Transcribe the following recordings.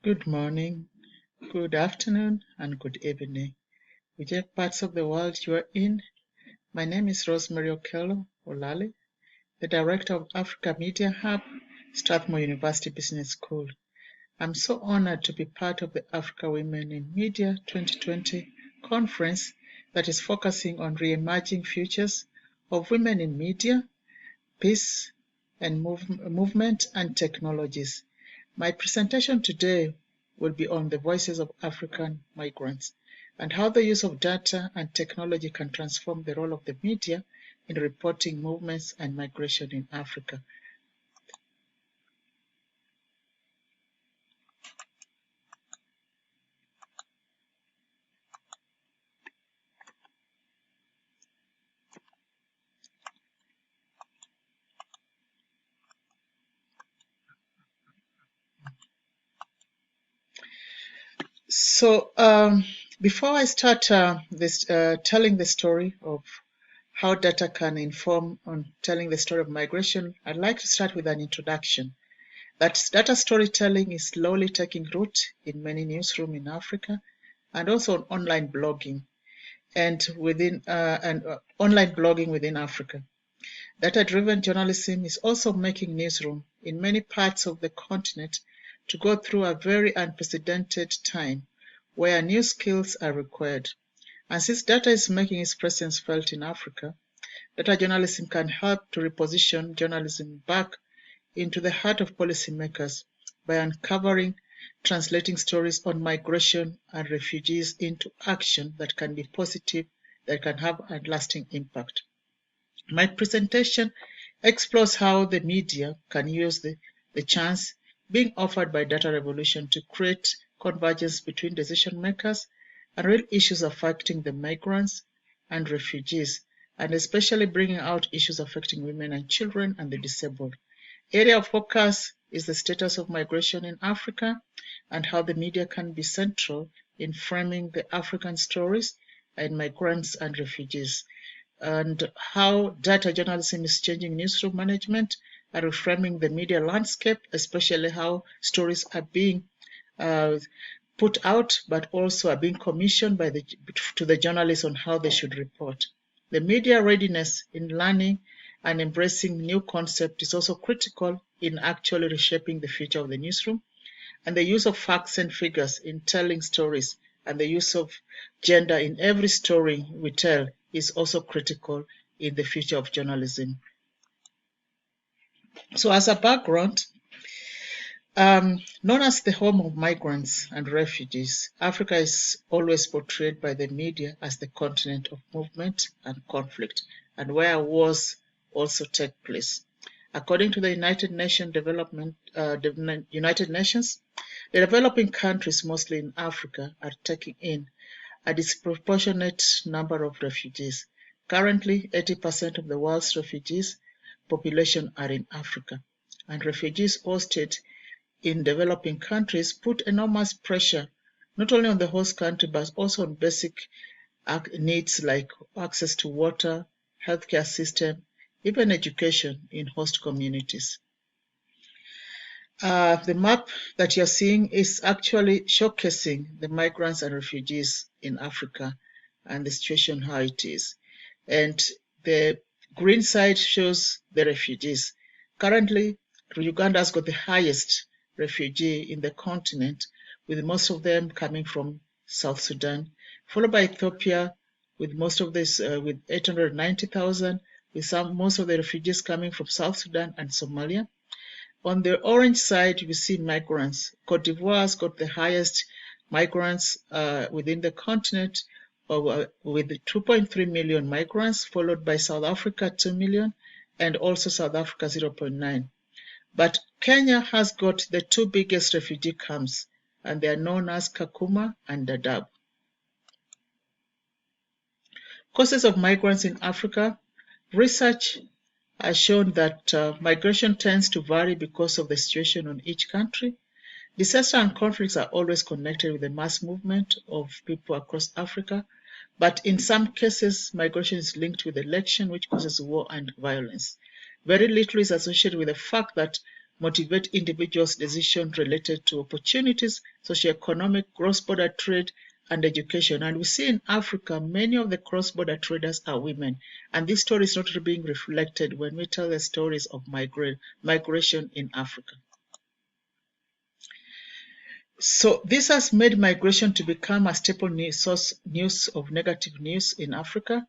Good morning, good afternoon, and good evening. Whichever parts of the world you are in, my name is Rosemary Okello, the Director of Africa Media Hub, Strathmore University Business School. I'm so honored to be part of the Africa Women in Media 2020 conference that is focusing on reimagining futures of women in media, peace, and movement and technologies. My presentation today will be on the voices of African migrants and how the use of data and technology can transform the role of the media in reporting movements and migration in Africa. So before I start telling the story of how data can inform on telling the story of migration, I'd like to start with an introduction. That data storytelling is slowly taking root in many newsrooms in Africa and also on online blogging online blogging within Africa. Data-driven journalism is also making newsroom in many parts of the continent to go through a very unprecedented time where new skills are required. And since data is making its presence felt in Africa, data journalism can help to reposition journalism back into the heart of policymakers by uncovering, translating stories on migration and refugees into action that can be positive, that can have a lasting impact. My presentation explores how the media can use the chance being offered by data revolution to create convergence between decision makers and real issues affecting the migrants and refugees, and especially bringing out issues affecting women and children and the disabled. Area of focus is the status of migration in Africa and how the media can be central in framing the African stories and migrants and refugees, and how data journalism is changing newsroom management and reframing the media landscape, especially how stories are being put out, but also are being commissioned to the journalists on how they should report. The media readiness in learning and embracing new concepts is also critical in actually reshaping the future of the newsroom, and the use of facts and figures in telling stories and the use of gender in every story we tell is also critical in the future of journalism. So as a background, known as the home of migrants and refugees, Africa is always portrayed by the media as the continent of movement and conflict, and where wars also take place. According to the United Nations, the developing countries, mostly in Africa, are taking in a disproportionate number of refugees. Currently, 80% of the world's refugees population are in Africa, and refugees hosted in developing countries put enormous pressure not only on the host country but also on basic needs like access to water, healthcare system, even education in host communities. The map that you're seeing is actually showcasing the migrants and refugees in Africa and the situation, how it is. And the green side shows the refugees. Currently, Uganda has got the highest refugee in the continent, with most of them coming from South Sudan, followed by Ethiopia with most of this with 890,000, with most of the refugees coming from South Sudan and Somalia. On the orange side, we see migrants. Cote d'Ivoire has got the highest migrants within the continent, with 2.3 million migrants, followed by South Africa, 2 million, and also South Africa, 0.9. But Kenya has got the two biggest refugee camps, and they are known as Kakuma and Dadaab. Causes of migrants in Africa. Research has shown that migration tends to vary because of the situation in each country. Disaster and conflicts are always connected with the mass movement of people across Africa, but in some cases, migration is linked with election, which causes war and violence. Very little is associated with the fact that motivate individuals' decisions related to opportunities, socioeconomic, cross-border trade, and education. And we see in Africa, many of the cross-border traders are women. And this story is not being reflected when we tell the stories of migration in Africa. So this has made migration to become a staple source of negative news in Africa,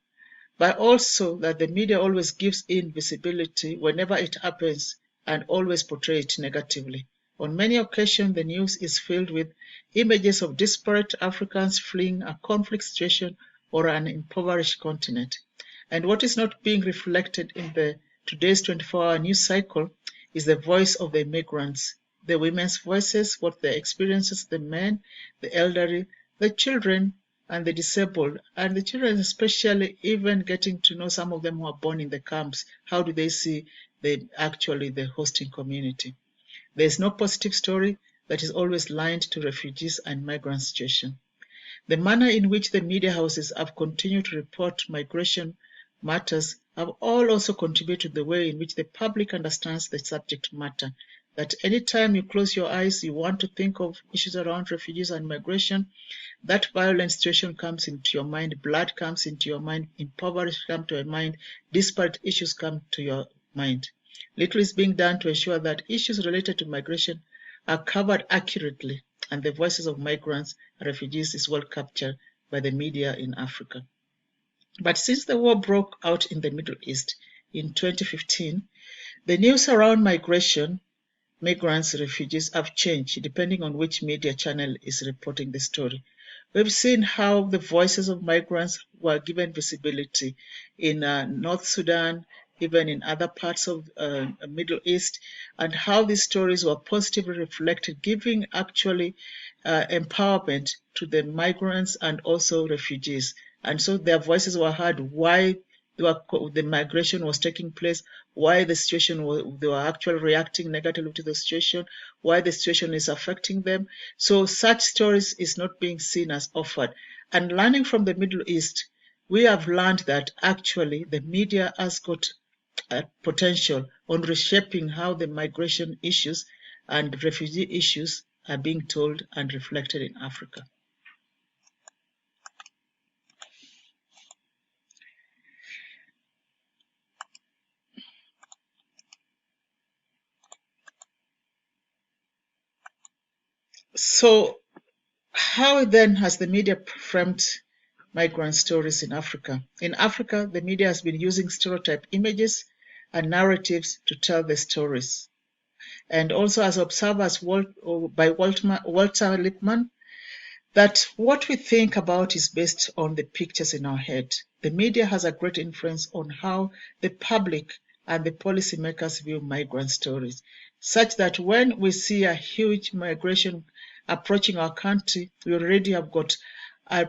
but also that the media always gives in visibility whenever it happens and always portray it negatively. On many occasions, the news is filled with images of disparate Africans fleeing a conflict situation or an impoverished continent. And what is not being reflected in the today's 24-hour news cycle is the voice of the immigrants, the women's voices, what their experiences, the men, the elderly, the children, and the disabled, and the children especially, even getting to know some of them who are born in the camps. How do they see the hosting community? There is no positive story that is always lined to refugees and migrant situation. The manner in which the media houses have continued to report migration matters have all also contributed to the way in which the public understands the subject matter. That anytime you close your eyes, you want to think of issues around refugees and migration, that violent situation comes into your mind, blood comes into your mind, impoverished come to your mind, disparate issues come to your mind. Little is being done to ensure that issues related to migration are covered accurately, and the voices of migrants and refugees is well captured by the media in Africa. But since the war broke out in the Middle East in 2015, the news around migration, migrants, refugees have changed depending on which media channel is reporting the story. We've seen how the voices of migrants were given visibility in North Sudan, even in other parts of the Middle East, and how these stories were positively reflected, giving actually empowerment to the migrants and also refugees. And so their voices were heard, why the migration was taking place, why the situation they were actually reacting negatively to the situation, why the situation is affecting them. So such stories is not being seen as offered. And learning from the Middle East, we have learned that actually the media has got potential on reshaping how the migration issues and refugee issues are being told and reflected in Africa. So how then has the media framed migrant stories in Africa? In Africa, the media has been using stereotype images and narratives to tell the stories. And also as observers by Walter Lippmann, that what we think about is based on the pictures in our head. The media has a great influence on how the public and the policymakers view migrant stories, such that when we see a huge migration approaching our country, we already have got a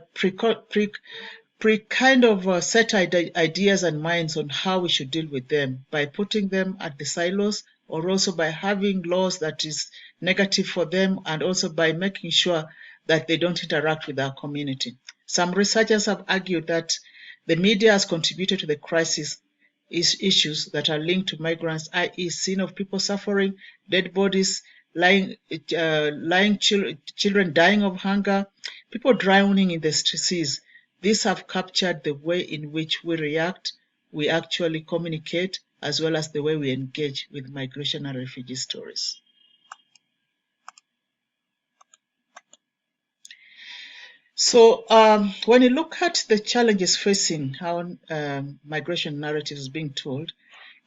set ideas and minds on how we should deal with them, by putting them at the silos, or also by having laws that is negative for them, and also by making sure that they don't interact with our community. Some researchers have argued that the media has contributed to the crisis issues that are linked to migrants, i.e. scene of people suffering, dead bodies, children dying of hunger, people drowning in the seas. These have captured the way in which we react, we actually communicate, as well as the way we engage with migration and refugee stories. So when you look at the challenges facing how migration narrative is being told,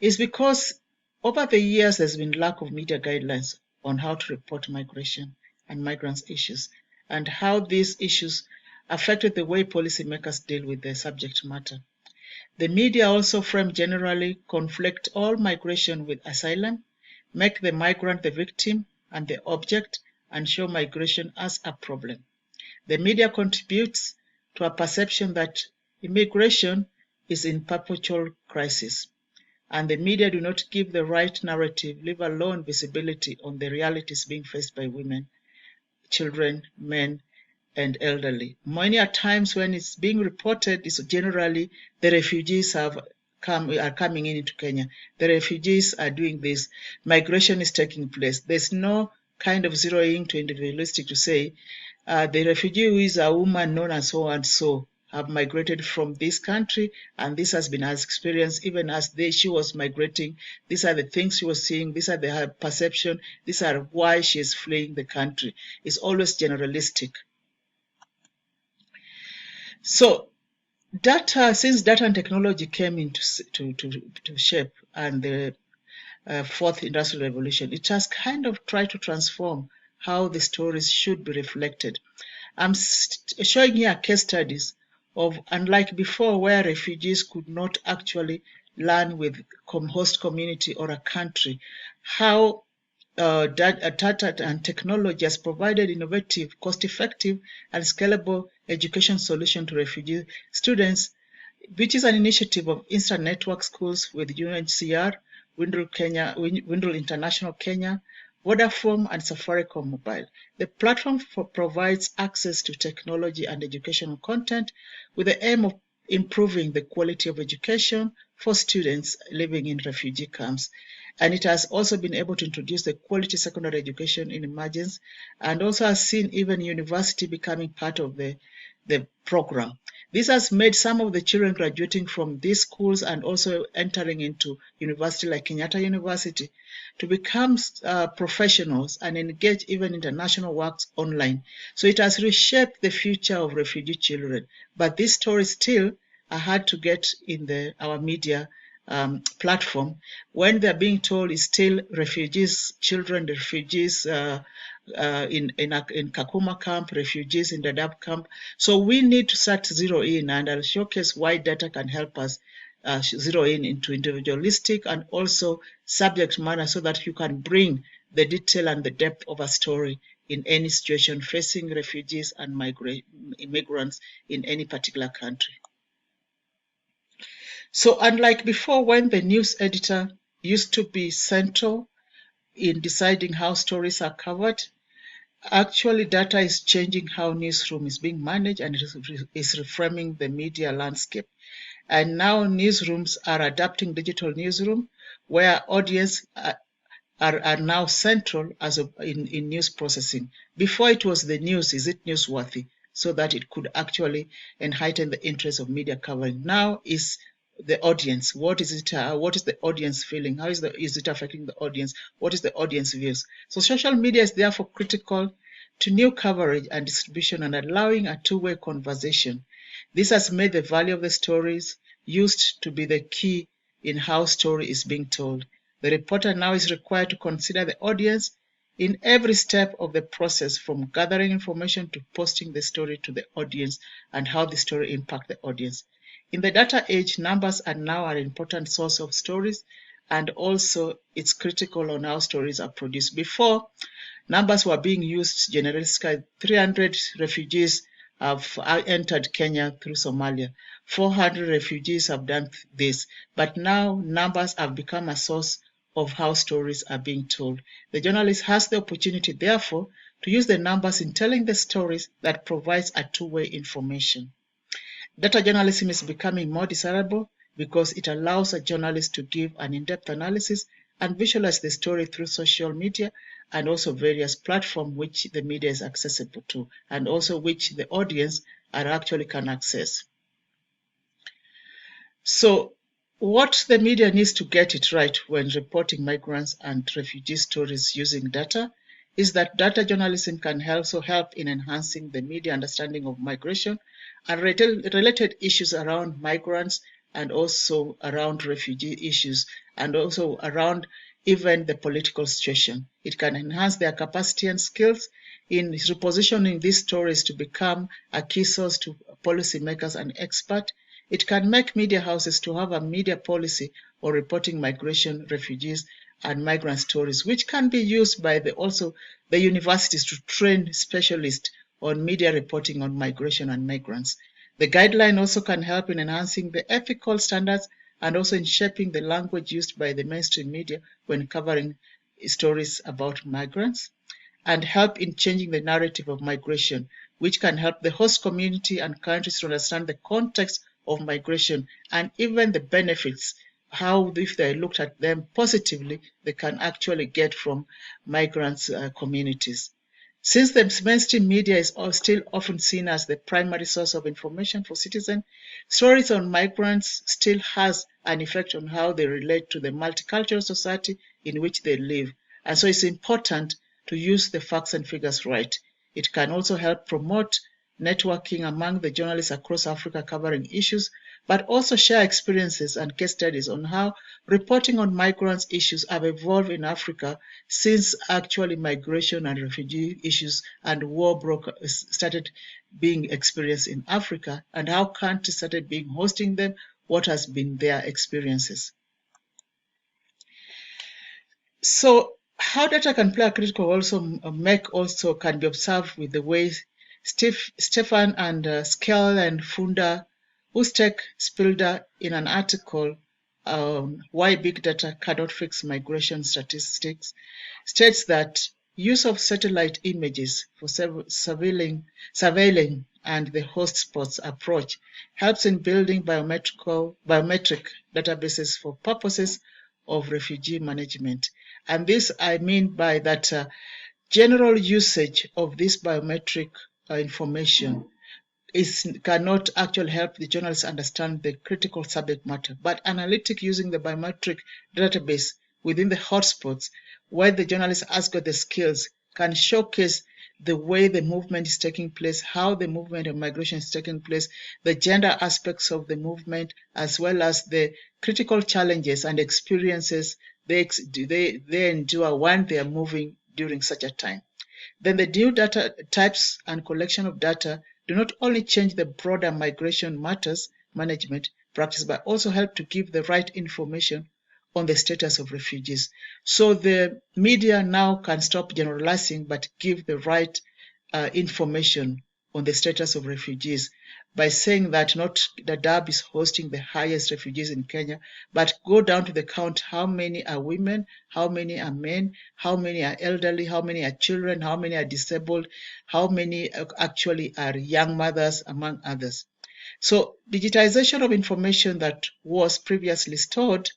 is because over the years there's been lack of media guidelines on how to report migration and migrants issues, and how these issues affected the way policymakers deal with the subject matter. The media also frame generally conflict all migration with asylum, make the migrant the victim and the object, and show migration as a problem. The media contributes to a perception that immigration is in perpetual crisis, and the media do not give the right narrative, leave alone visibility on the realities being faced by women, children, men, and elderly. Many a times when it's being reported, is generally the refugees have are coming into Kenya. The refugees are doing this. Migration is taking place. There's no kind of zeroing to individualistic to say the refugee who is a woman known as so and so have migrated from this country, and this has been her experience even as she was migrating. These are the things she was seeing. These are her perception. These are why she is fleeing the country. It's always generalistic. So since data and technology came into to shape and the fourth industrial revolution, it has kind of tried to transform how the stories should be reflected. I'm showing here case studies of, unlike before, where refugees could not actually learn with host community or a country, how data and technology has provided innovative, cost-effective, and scalable education solution to refugee students, which is an initiative of Instant Network Schools with UNHCR, Windle International Kenya, Vodafone, and Safaricom Mobile. The platform provides access to technology and educational content with the aim of improving the quality of education for students living in refugee camps. And it has also been able to introduce the quality secondary education in emergence, and also has seen even university becoming part of the program. This has made some of the children graduating from these schools and also entering into university like Kenyatta University to become professionals and engage even international works online. So it has reshaped the future of refugee children. But these stories still are hard to get in our media platform when they're being told is still refugees, children, refugees in Kakuma camp, refugees in Dadaab camp. So we need to start zero in, and I'll showcase why data can help us zero in into individualistic and also subject matter so that you can bring the detail and the depth of a story in any situation facing refugees and immigrants in any particular country. So unlike before, when the news editor used to be central in deciding how stories are covered, actually data is changing how newsroom is being managed and is reframing the media landscape. And now newsrooms are adapting digital newsroom where audience are now central in news processing. Before it was the news, is it newsworthy? So that it could actually heighten the interest of media covering. Now is the audience. What is it? What is the audience feeling? How is it affecting the audience? What is the audience views? So social media is therefore critical to new coverage and distribution and allowing a two-way conversation. This has made the value of the stories used to be the key in how story is being told. The reporter now is required to consider the audience in every step of the process, from gathering information to posting the story to the audience and how the story impacts the audience. In the data age, numbers are now an important source of stories, and also it's critical on how stories are produced. Before, numbers were being used generally. 300 refugees have entered Kenya through Somalia. 400 refugees have done this. But now numbers have become a source of how stories are being told. The journalist has the opportunity, therefore, to use the numbers in telling the stories that provides a two-way information. Data journalism is becoming more desirable because it allows a journalist to give an in-depth analysis and visualize the story through social media and also various platforms which the media is accessible to and also which the audience actually can access. So what the media needs to get it right when reporting migrants and refugee stories using data is that data journalism can also help in enhancing the media understanding of migration and related issues around migrants and also around refugee issues and also around even the political situation. It can enhance their capacity and skills in repositioning these stories to become a key source to policymakers and experts. It can make media houses to have a media policy or reporting migration, refugees, and migrant stories, which can be used by the universities to train specialists on media reporting on migration and migrants. The guideline also can help in enhancing the ethical standards and also in shaping the language used by the mainstream media when covering stories about migrants, and help in changing the narrative of migration, which can help the host community and countries to understand the context of migration and even the benefits, how if they looked at them positively, they can actually get from migrants' communities. Since the mainstream media is still often seen as the primary source of information for citizens, stories on migrants still has an effect on how they relate to the multicultural society in which they live. And so it's important to use the facts and figures right. It can also help promote networking among the journalists across Africa covering issues, but also share experiences and case studies on how reporting on migrants' issues have evolved in Africa since actually migration and refugee issues and war started being experienced in Africa, and how countries started being hosting them, what has been their experiences. So how data can play a critical role can be observed with the way Stefan and Skell and Funda Ustek Spilder in an article Why Big Data Cannot Fix Migration Statistics states that use of satellite images for surveilling and the host spots approach helps in building biometric databases for purposes of refugee management. And this I mean by that general usage of this biometric information cannot actually help the journalists understand the critical subject matter, but analytic using the biometric database within the hotspots, where the journalists has got the skills, can showcase the way the movement is taking place, how the movement of migration is taking place, the gender aspects of the movement, as well as the critical challenges and experiences they endure when they are moving during such a time. Then the new data types and collection of data do not only change the broader migration matters management practice, but also help to give the right information on the status of refugees. So the media now can stop generalizing, but give the right information on the status of refugees by saying that not Dadaab is hosting the highest refugees in Kenya, but go down to the count, how many are women, how many are men, how many are elderly, how many are children, how many are disabled, how many actually are young mothers, among others. So digitization of information that was previously stored,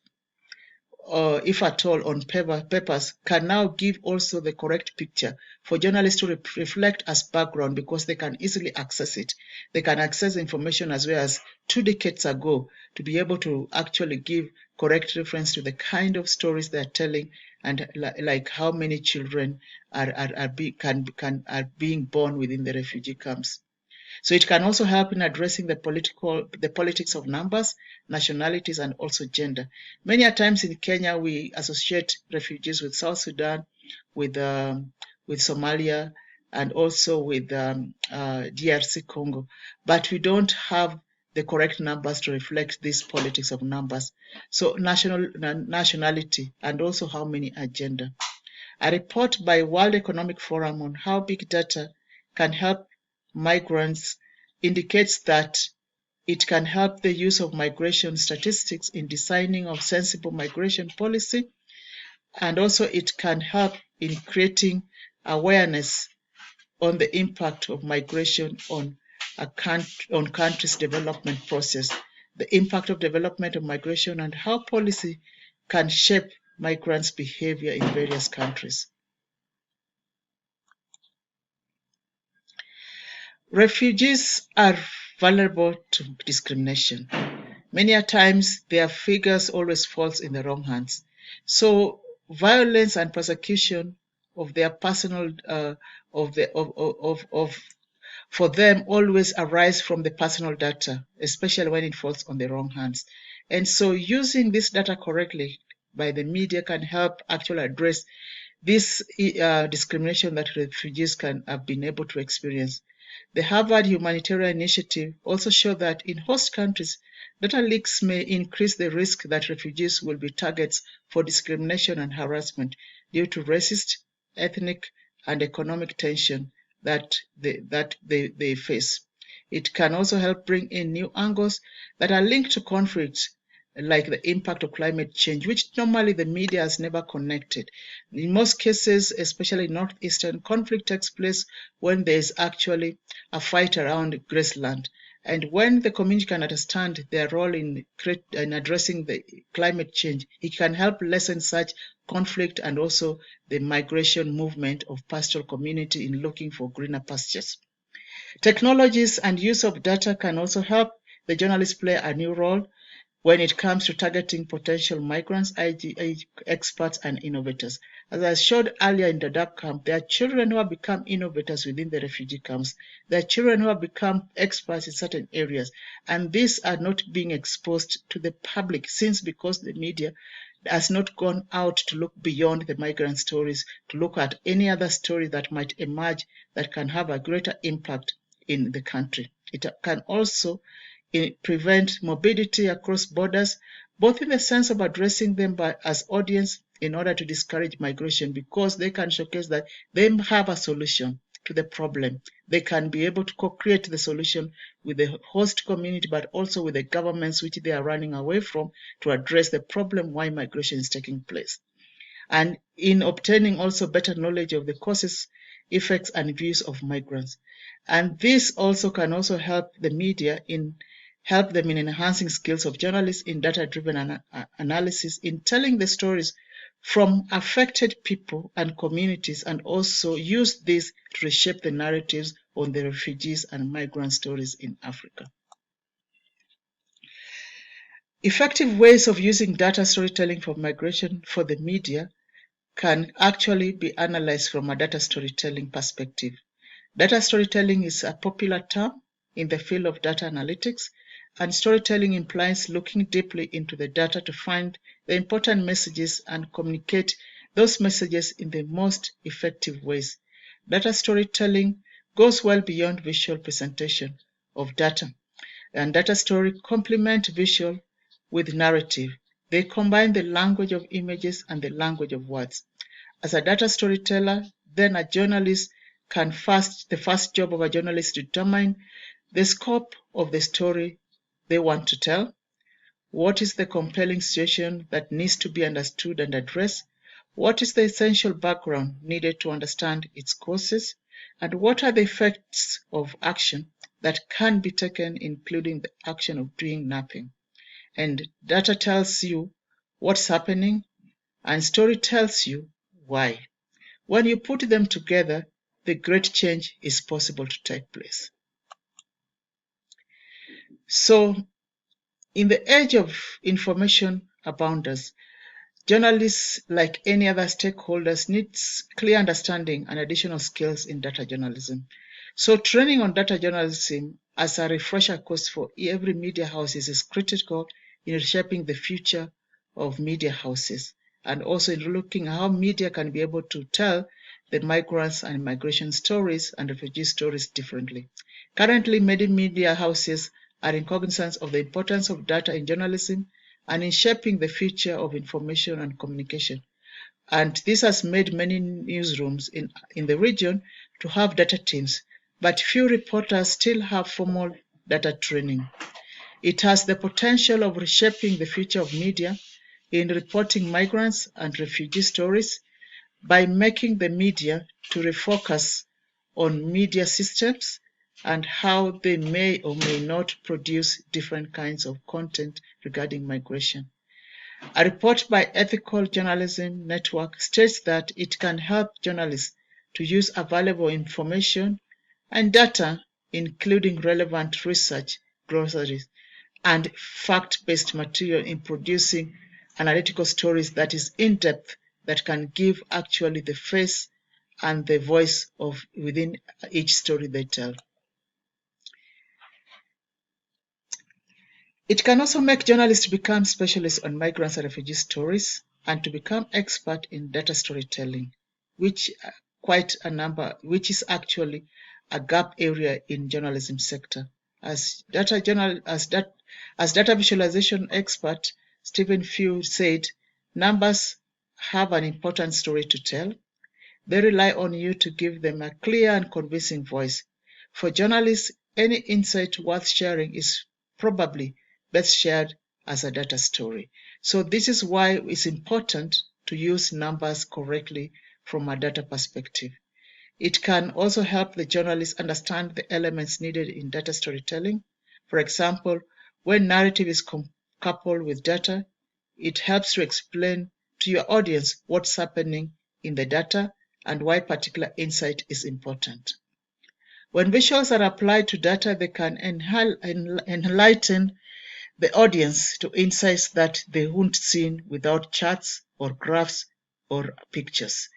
if at all, on papers, can now give also the correct picture for journalists to reflect as background, because they can easily access it. They can access information as well as 2 decades ago to be able to actually give correct reference to the kind of stories they're telling, and like how many children are being born within the refugee camps. So it can also help in addressing the politics of numbers, nationalities, and also gender. Many a times in Kenya, we associate refugees with South Sudan, with Somalia, and also with DRC Congo, but we don't have the correct numbers to reflect these politics of numbers. So nationality, and also how many are gender. A report by World Economic Forum on how big data can help migrants indicates that it can help the use of migration statistics in designing of sensible migration policy, and also it can help in creating awareness on the impact of migration on countries' development process, the impact of development of migration, and how policy can shape migrants' behavior in various countries. Refugees are vulnerable to discrimination. Many a times their figures always falls in the wrong hands. So violence and persecution of their personal for them always arise from the personal data, especially when it falls on the wrong hands. And so using this data correctly by the media can help actually address this discrimination that refugees can have been able to experience. The Harvard Humanitarian Initiative also showed that in host countries, data leaks may increase the risk that refugees will be targets for discrimination and harassment due to racist, ethnic, and economic tension that they face. It can also help bring in new angles that are linked to conflicts, like the impact of climate change, which normally the media has never connected. In most cases, especially in northeastern, conflict takes place when there is actually a fight around grassland. And when the community can understand their role in addressing the climate change, it can help lessen such conflict and also the migration movement of pastoral community in looking for greener pastures. Technologies and use of data can also help the journalists play a new role when it comes to targeting potential migrants, experts, and innovators. As I showed earlier in the Dadaab camp, there are children who have become innovators within the refugee camps. There are children who have become experts in certain areas, and these are not being exposed to the public because the media has not gone out to look beyond the migrant stories, to look at any other story that might emerge that can have a greater impact in the country. It can also prevent mobility across borders, both in the sense of addressing them as audience in order to discourage migration, because they can showcase that they have a solution to the problem. They can be able to co-create the solution with the host community, but also with the governments which they are running away from to address the problem why migration is taking place. And in obtaining also better knowledge of the causes, effects, and views of migrants. And this also can also help the media help them in enhancing skills of journalists in data-driven analysis, in telling the stories from affected people and communities, and also use this to reshape the narratives on the refugees and migrant stories in Africa. Effective ways of using data storytelling for migration for the media can actually be analyzed from a data storytelling perspective. Data storytelling is a popular term in the field of data analytics, and storytelling implies looking deeply into the data to find the important messages and communicate those messages in the most effective ways. Data storytelling goes well beyond visual presentation of data, and data story complement visual with narrative. They combine the language of images and the language of words. As a data storyteller, then a journalist the first job of a journalist to determine the scope of the story they want to tell. What is the compelling situation that needs to be understood and addressed? What is the essential background needed to understand its causes? And what are the effects of action that can be taken, including the action of doing nothing? And data tells you what's happening, and story tells you why. When you put them together, the great change is possible to take place. So, in the age of information abundance, journalists, like any other stakeholders, need clear understanding and additional skills in data journalism. So training on data journalism as a refresher course for every media house is critical in reshaping the future of media houses, and also in looking at how media can be able to tell the migrants and migration stories and refugee stories differently. Currently, many media houses are in cognizance of the importance of data in journalism and in shaping the future of information and communication. And this has made many newsrooms in the region to have data teams, but few reporters still have formal data training. It has the potential of reshaping the future of media in reporting migrants and refugee stories by making the media to refocus on media systems and how they may or may not produce different kinds of content regarding migration. A report by Ethical Journalism Network states that it can help journalists to use available information and data, including relevant research, glossaries, and fact-based material in producing analytical stories that is in-depth, that can give actually the face and the voice of within each story they tell. It can also make journalists become specialists on migrants and refugee stories and to become expert in data storytelling, which is actually a gap area in journalism sector. As data visualization expert Stephen Few said, numbers have an important story to tell. They rely on you to give them a clear and convincing voice. For journalists, any insight worth sharing is probably best shared as a data story. So this is why it's important to use numbers correctly from a data perspective. It can also help the journalists understand the elements needed in data storytelling For example, when narrative is coupled with data, it helps to explain to your audience what's happening in the data and why particular insight is important. When visuals are applied to data, they can enlighten the audience to insights that they wouldn't seen without charts or graphs or pictures.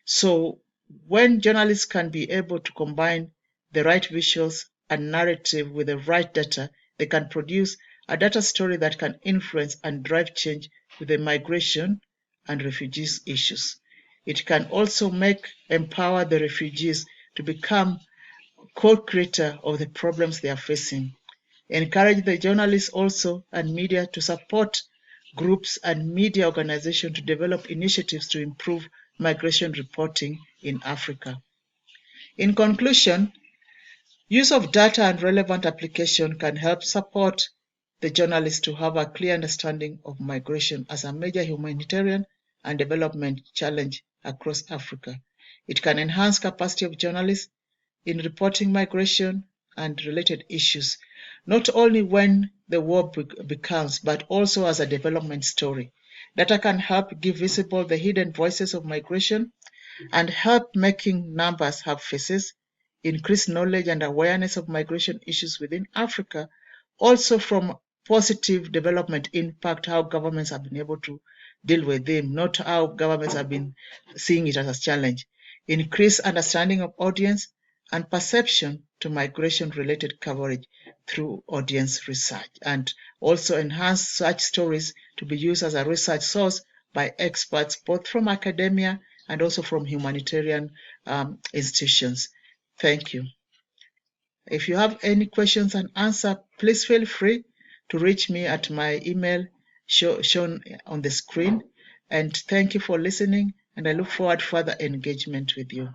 So when journalists can be able to combine the right visuals and narrative with the right data, they can produce a data story that can influence and drive change with the migration and refugees issues. It can also empower the refugees to become co-creator of the problems they are facing. Encourage the journalists also and media to support groups and media organizations to develop initiatives to improve migration reporting in Africa. In conclusion, use of data and relevant application can help support the journalists to have a clear understanding of migration as a major humanitarian and development challenge across Africa. It can enhance capacity of journalists in reporting migration and related issues, not only when the war becomes, but also as a development story. Data can help give visible the hidden voices of migration and help making numbers have faces, increase knowledge and awareness of migration issues within Africa, also from positive development impact, how governments have been able to deal with them, not how governments have been seeing it as a challenge. Increase understanding of audience and perception to migration-related coverage through audience research, and also enhance such stories to be used as a research source by experts both from academia and also from humanitarian institutions. Thank you. If you have any questions and answers, please feel free to reach me at my email shown on the screen. And thank you for listening, and I look forward to further engagement with you.